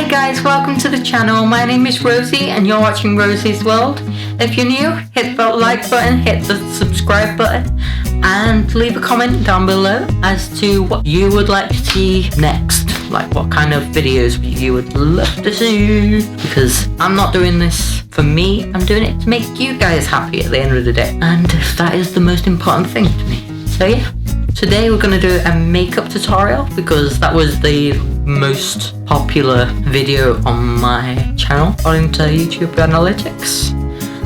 Hi guys, welcome to the channel. My name is Rosie and you're watching Rosie's World. If you're new, hit the like button, hit the subscribe button and leave a comment down below as to what you would like to see next. Like what kind of videos you would love to see. Because I'm not doing this for me, I'm doing it to make you guys happy at the end of the day. And that is the most important thing to me. So yeah. Today we're going to do a makeup tutorial because that was the most popular video on my channel according to YouTube analytics.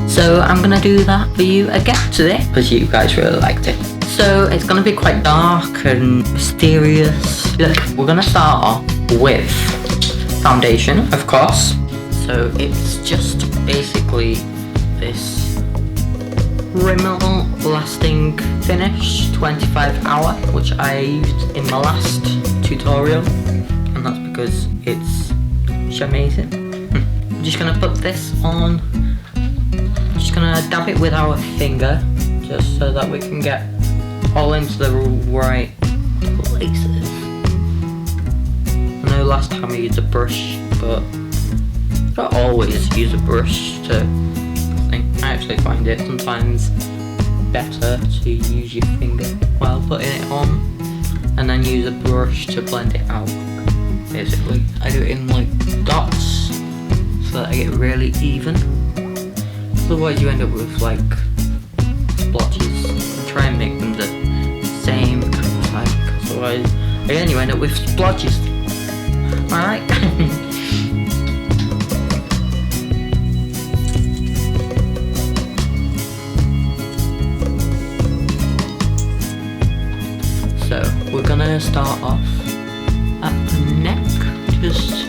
So I'm going to do that for you again today because you guys really liked it. So it's going to be quite dark and mysterious. Look, we're going to start off with foundation, of course. So it's just basically this Rimmel lasting finish 25 hour, which I used in my last tutorial, and that's because it's amazing. I'm just gonna put this on, just gonna dab it with our finger just so that we can get all into the right places. I know last time I used a brush, but I don't always use a brush to I actually find it sometimes better to use your finger while putting it on and then use a brush to blend it out. Basically, I do it in like dots so that I get really even. Otherwise you end up with like splotches. I try and make them the same kind of type, because otherwise again you end up with splotches. Alright. So we're gonna start off at the neck, just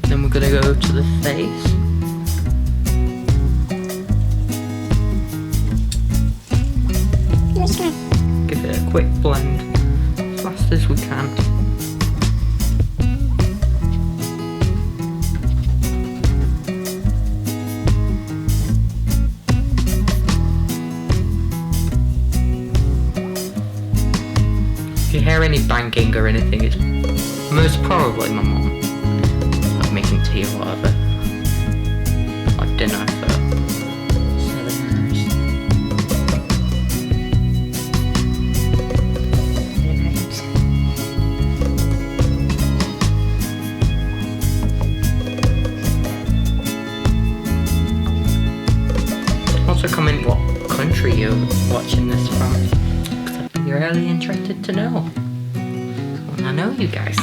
then we're gonna go to the face. Give it a quick blend. Fast as we can. If you hear any banging or anything, it's most probably my mum, like making tea or whatever, like dinner for 7 hours. Also comment what country you're watching this from, because I'd be really interested to know. I know you guys.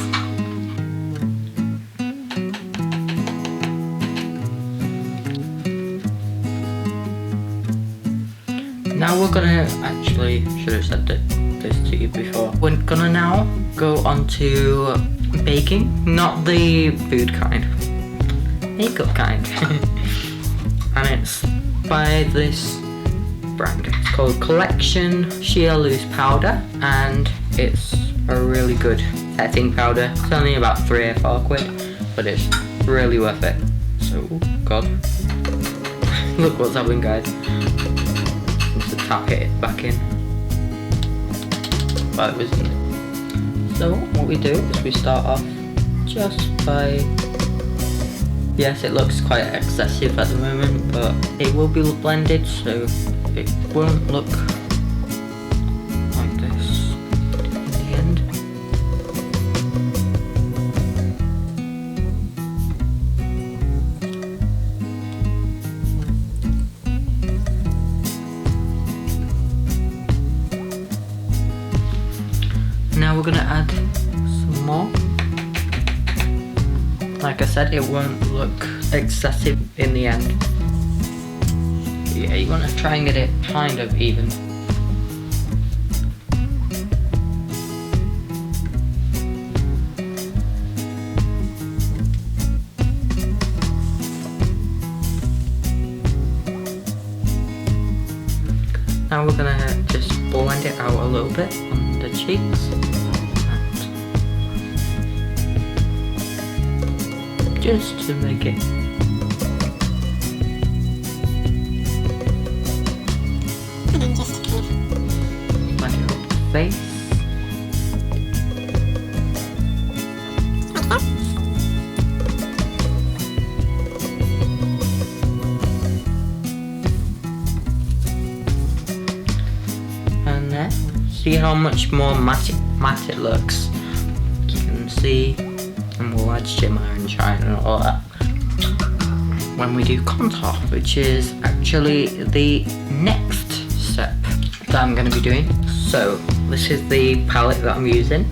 Now we're gonna, actually should have said this to you before. We're gonna now go on to baking, not the food kind, makeup kind. And it's by this brand. It's called Collection Sheer Loose Powder, and it's a really good setting powder. It's only about 3 or 4 quid, but it's really worth it. So, oh god, look what's happening, guys. Just to tap it back in. Well, it wasn't. So what we do is we start off just by. Yes, it looks quite excessive at the moment, but it will be blended, so it won't look like this in the end. Now we're going to add some more. Like I said, it won't look excessive in the end. Yeah, you want to try and get it kind of even. Now we're gonna just blend it out a little bit on the cheeks. just to make it and then just kind of blend it up the face. like that. And then see how much more matte it looks. You can see, and we'll add shimmer and shine and all that when we do contour, which is actually the next step that I'm going to be doing. So this is the palette that I'm using.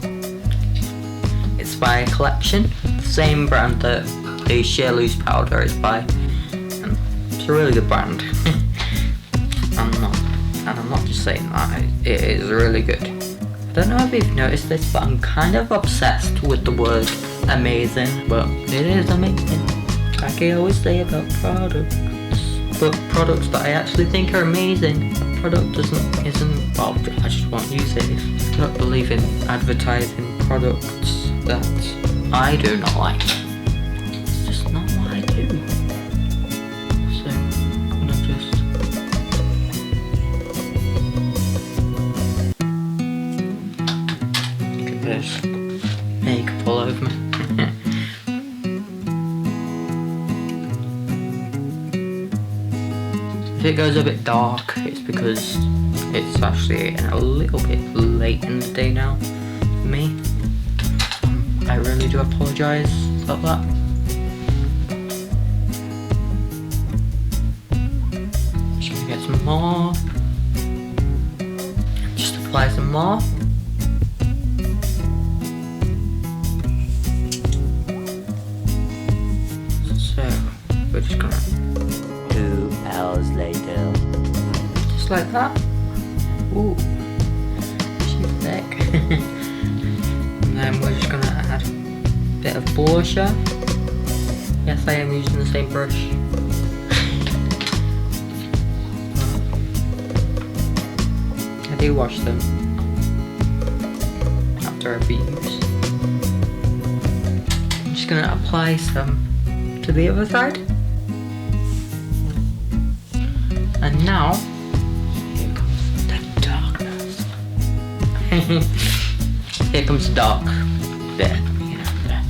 It's by a collection, same brand that the Sheer Loose powder is by, and it's a really good brand. I'm not just saying that, it is really good. I don't know if you've noticed this, but I'm kind of obsessed with the word amazing, but it is amazing. Like I always say about products, but products that I actually think are amazing. A product isn't, well, I just won't use it. I don't believe in advertising products that I do not like. It's just not what I do. So I'm gonna just look at this makeup all over me. If it goes a bit dark, it's because it's actually a little bit late in the day now for me. I really do apologise about that. Just gonna get some more. Just apply some more. So we're just gonna 2 hours later. just like that. Ooh, she's thick. And then we're just gonna add a bit of blusher. Yes, I am using the same brush. I do wash them after every use. I'm just gonna apply some to the other side. And now, here comes the darkness. Here comes the dark bit, you know, the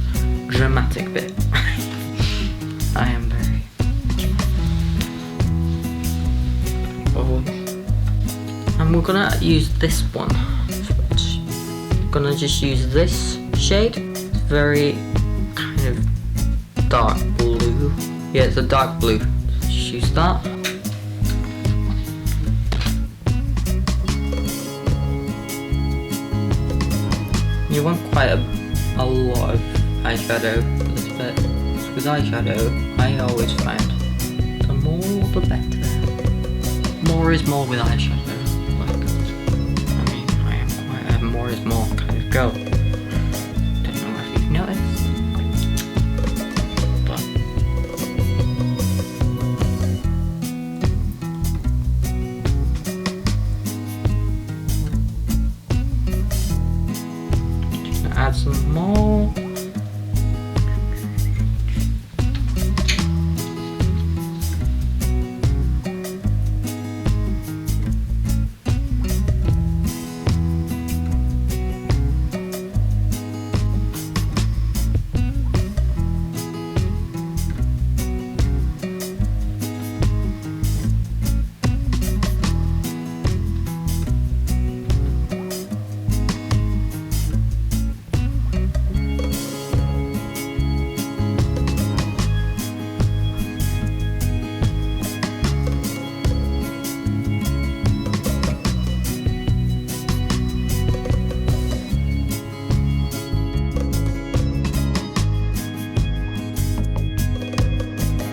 dramatic bit. I am very... Oh. And we're gonna use this one. I'm gonna just use this shade. It's very kind of dark blue. Yeah, it's a dark blue. Just use that. You want quite a lot of eyeshadow for this bit. With eyeshadow, I always find the more the better. More is more with eyeshadow. Like, I mean, I am quite a more is more kind of girl. Don't know if you've noticed, but just gonna add some more.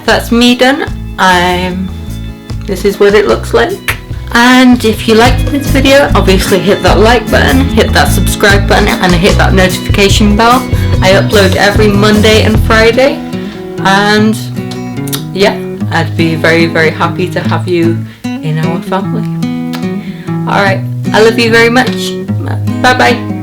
That's me done. This is what it looks like. And if you liked this video, obviously hit that like button, hit that subscribe button, and hit that notification bell. I upload every Monday and Friday. And yeah, I'd be very, very happy to have you in our family. Alright, I love you very much. Bye bye.